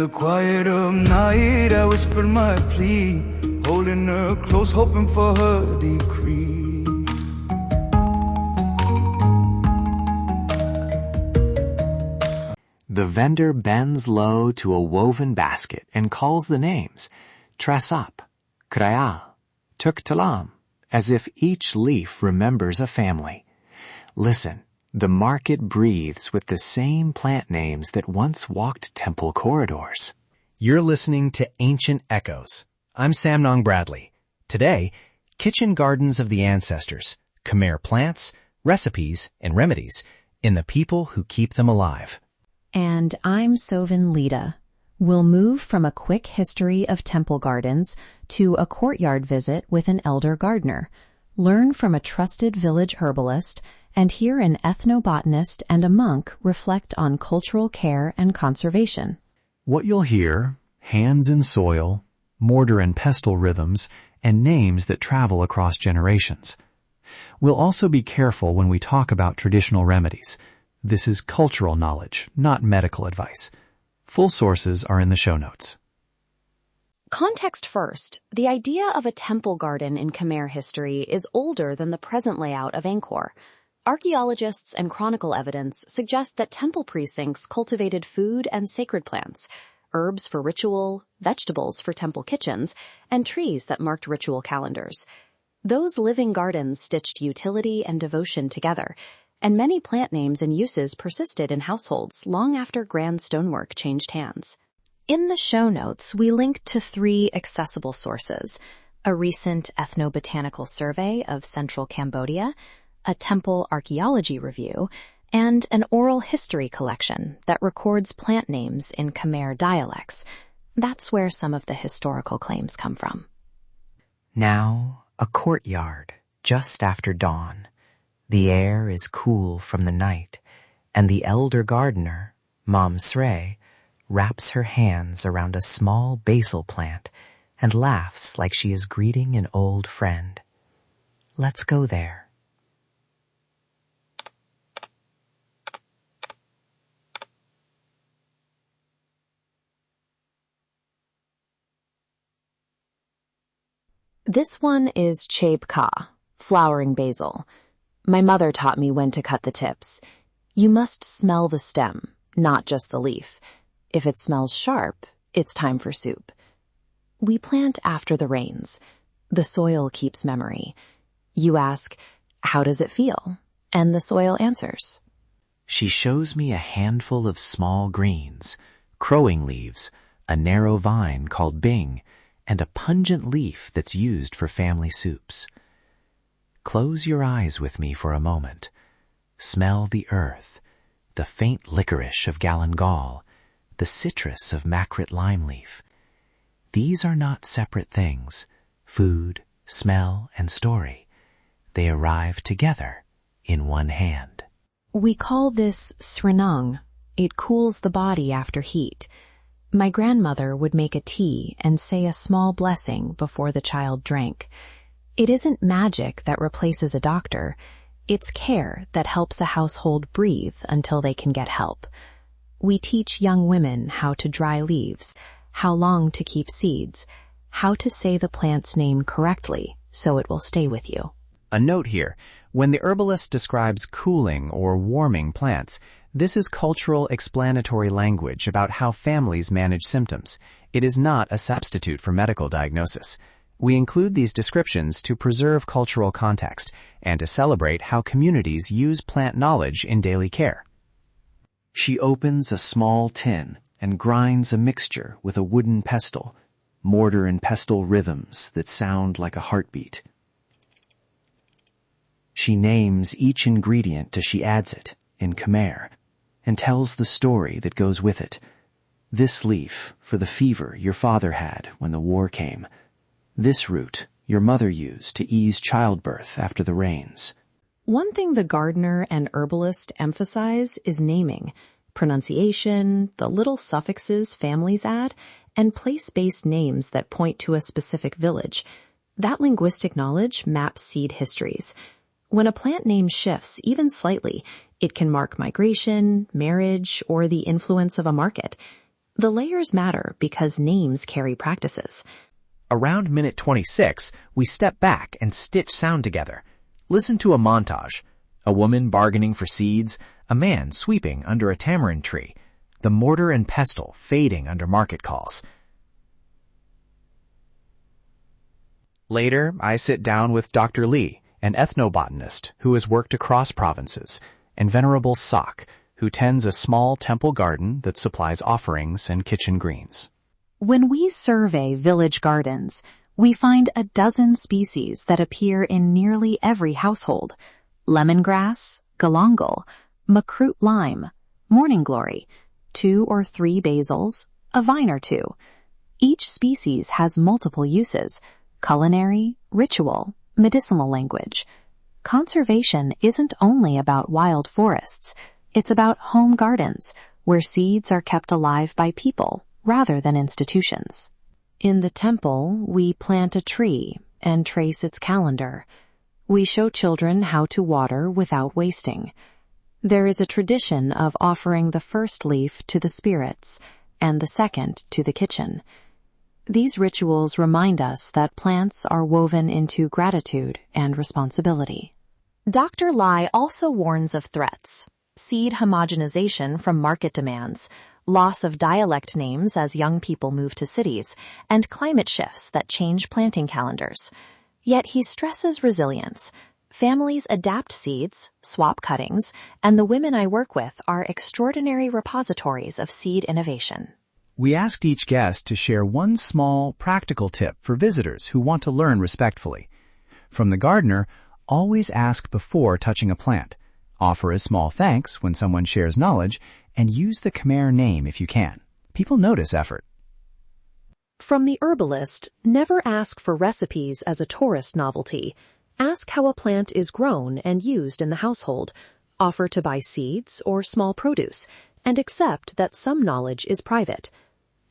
quiet of night, I whispered my plea, holding her close, hoping for her decree. The vendor bends low to a woven basket and calls the names, Tress Up, Krayal, Tuk Talam, as if each leaf remembers a family. Listen, the market breathes with the same plant names that once walked temple corridors. You're listening to Ancient Echoes. I'm Samnang Bradley. Today, Kitchen Gardens of the Ancestors, Khmer plants, recipes, and remedies in the people who keep them alive. And I'm Sovin Lita. We'll move from a quick history of temple gardens to a courtyard visit with an elder gardener, learn from a trusted village herbalist, and hear an ethnobotanist and a monk reflect on cultural care and conservation. What you'll hear, hands in soil, mortar and pestle rhythms, and names that travel across generations. We'll also be careful when we talk about traditional remedies. This is cultural knowledge, not medical advice. Full sources are in the show notes. Context first, the idea of a temple garden in Khmer history is older than the present layout of Angkor. Archaeologists and chronicle evidence suggest that temple precincts cultivated food and sacred plants, herbs for ritual, vegetables for temple kitchens, and trees that marked ritual calendars. Those living gardens stitched utility and devotion together, and many plant names and uses persisted in households long after grand stonework changed hands. In the show notes, we link to 3 accessible sources: a recent ethnobotanical survey of central Cambodia, a temple archaeology review, and an oral history collection that records plant names in Khmer dialects. That's where some of the historical claims come from. Now, a courtyard, just after dawn. The air is cool from the night, and the elder gardener, Mam Srey, wraps her hands around a small basil plant and laughs like she is greeting an old friend. Let's go there. This one is Cheb Ka, flowering basil. My mother taught me when to cut the tips. You must smell the stem, not just the leaf. If it smells sharp, it's time for soup. We plant after the rains. The soil keeps memory. You ask, how does it feel? And the soil answers. She shows me a handful of small greens, crowing leaves, a narrow vine called bing, and a pungent leaf that's used for family soups. Close your eyes with me for a moment. Smell the earth, the faint licorice of galangal, the citrus of macrit lime leaf. These are not separate things, food, smell, and story. They arrive together in one hand. We call this srinang. It cools the body after heat. My grandmother would make a tea and say a small blessing before the child drank. It isn't magic that replaces a doctor. It's care that helps a household breathe until they can get help. We teach young women how to dry leaves, how long to keep seeds, how to say the plant's name correctly so it will stay with you. A note here, when the herbalist describes cooling or warming plants, this is cultural explanatory language about how families manage symptoms. It is not a substitute for medical diagnosis. We include these descriptions to preserve cultural context and to celebrate how communities use plant knowledge in daily care. She opens a small tin and grinds a mixture with a wooden pestle, mortar and pestle rhythms that sound like a heartbeat. She names each ingredient as she adds it, in Khmer, and tells the story that goes with it. This leaf for the fever your father had when the war came. This root your mother used to ease childbirth after the rains. One thing the gardener and herbalist emphasize is naming, pronunciation, the little suffixes families add, and place-based names that point to a specific village. That linguistic knowledge maps seed histories. When a plant name shifts, even slightly, it can mark migration, marriage, or the influence of a market. The layers matter because names carry practices. Around minute 26, we step back and stitch sound together. Listen to a montage. A woman bargaining for seeds, a man sweeping under a tamarind tree, the mortar and pestle fading under market calls. Later, I sit down with Dr. Lee, an ethnobotanist who has worked across provinces, and Venerable Sok, who tends a small temple garden that supplies offerings and kitchen greens. When we survey village gardens, we find a dozen species that appear in nearly every household: lemongrass, galangal, makrut lime, morning glory, 2 or 3 basils, a vine or 2. Each species has multiple uses: culinary, ritual, medicinal language. Conservation isn't only about wild forests. It's about home gardens, where seeds are kept alive by people rather than institutions. In the temple, we plant a tree and trace its calendar. We show children how to water without wasting. There is a tradition of offering the first leaf to the spirits and the second to the kitchen. These rituals remind us that plants are woven into gratitude and responsibility. Dr. Lai also warns of threats: seed homogenization from market demands, loss of dialect names as young people move to cities, and climate shifts that change planting calendars. Yet he stresses resilience. Families adapt seeds, swap cuttings, and the women I work with are extraordinary repositories of seed innovation. We asked each guest to share one small, practical tip for visitors who want to learn respectfully. From the gardener, always ask before touching a plant. Offer a small thanks when someone shares knowledge, and use the Khmer name if you can. People notice effort. From the herbalist, never ask for recipes as a tourist novelty. Ask how a plant is grown and used in the household. Offer to buy seeds or small produce, and accept that some knowledge is private.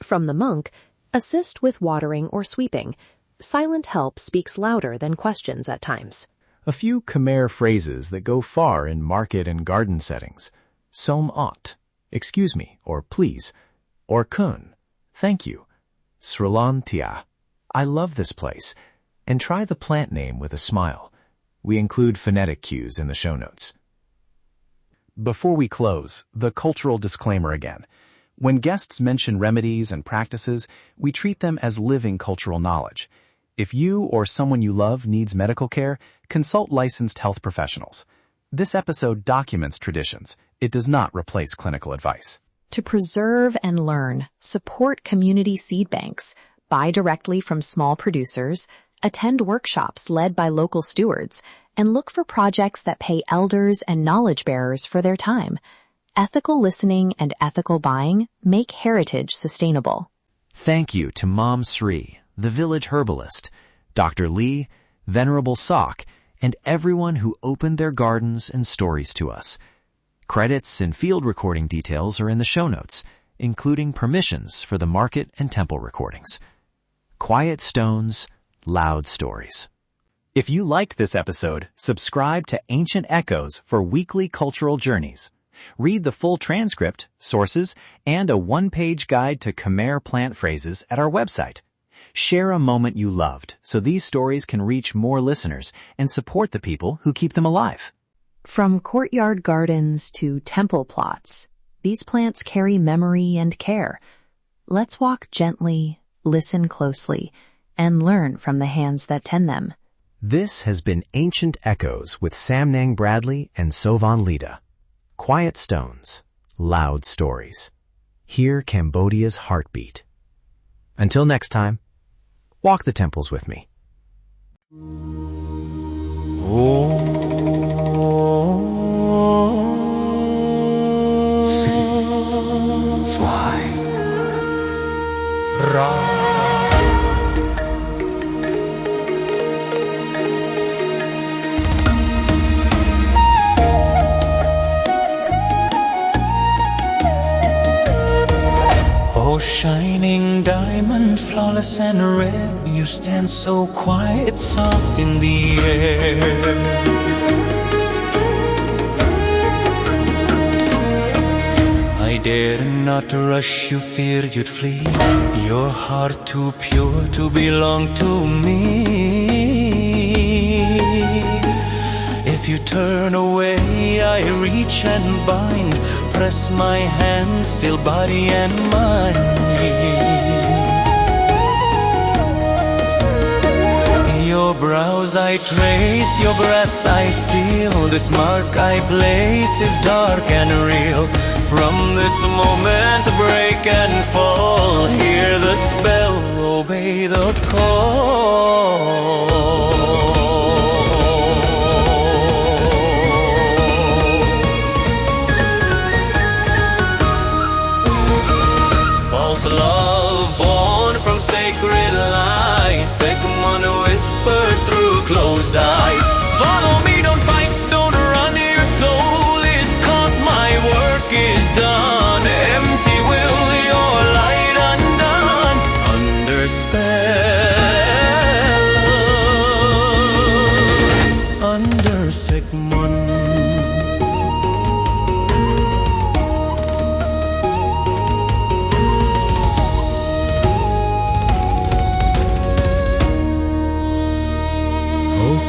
From the monk, assist with watering or sweeping. Silent help speaks louder than questions at times. A few Khmer phrases that go far in market and garden settings. Som ot, excuse me, or please. Or kun, thank you. Srilan tia, I love this place. And try the plant name with a smile. We include phonetic cues in the show notes. Before we close, the cultural disclaimer again. When guests mention remedies and practices, we treat them as living cultural knowledge. If you or someone you love needs medical care, consult licensed health professionals. This episode documents traditions. It does not replace clinical advice. To preserve and learn, support community seed banks, buy directly from small producers, attend workshops led by local stewards, and look for projects that pay elders and knowledge bearers for their time. Ethical listening and ethical buying make heritage sustainable. Thank you to Mom Sri, the village herbalist, Dr. Lee, Venerable Sok, and everyone who opened their gardens and stories to us. Credits and field recording details are in the show notes, including permissions for the market and temple recordings. Quiet stones, loud stories. If you liked this episode, subscribe to Ancient Echoes for weekly cultural journeys. Read the full transcript, sources, and a one-page guide to Khmer plant phrases at our website. Share a moment you loved so these stories can reach more listeners and support the people who keep them alive. From courtyard gardens to temple plots, these plants carry memory and care. Let's walk gently, listen closely, and learn from the hands that tend them. This has been Ancient Echoes with Samnang Bradley and Sovan Lida. Quiet stones, loud stories. Hear Cambodia's heartbeat. Until next time, walk the temples with me. Oh, shining diamond, flawless and red, you stand so quiet, soft in the air. I dared not to rush, you feared you'd flee. Your heart too pure to belong to me. If you turn away, I reach and bind, press my hand, still body and mind. Your brows I trace, your breath I steal. This mark I place is dark and real. From this moment break and fall, hear the spell, obey the call. False love born from sacred lies, second one whispers through closed eyes. Follow me, don't fight, don't run, your soul is caught, my work is done. Empty will, your light undone, under spell, under Sigmund.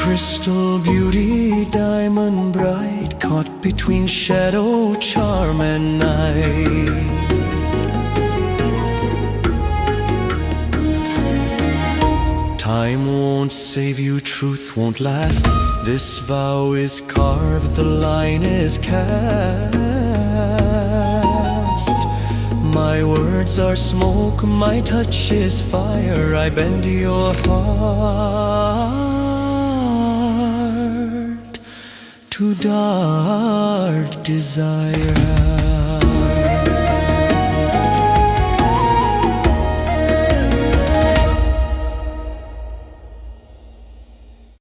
Crystal beauty, diamond bright, caught between shadow, charm and night. Time won't save you, truth won't last. This vow is carved, the line is cast. My words are smoke, my touch is fire. I bend your heart to dark desire.